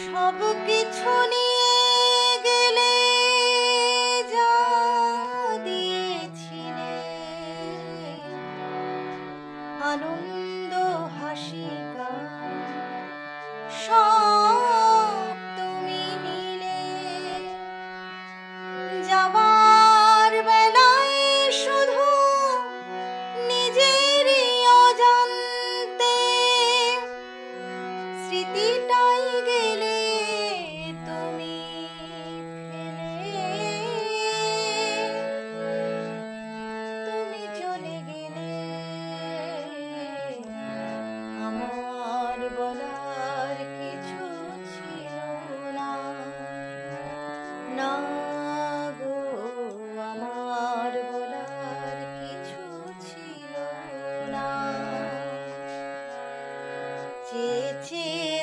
সব কিছু নিয়ে গেলে যা দিয়েছিলে, আনন্দ হাসি গান সব তুমি নিলে। যাবার বেলায় শুধু নিজেরই অজান্তে স্মৃতিটাই গেলে তুমি ফেলে। তুমি চলে গেলে, আমার বলার কিছু ছিল না। না গো, আমার বলার কিছু ছিল না। চেয়ে চেয়ে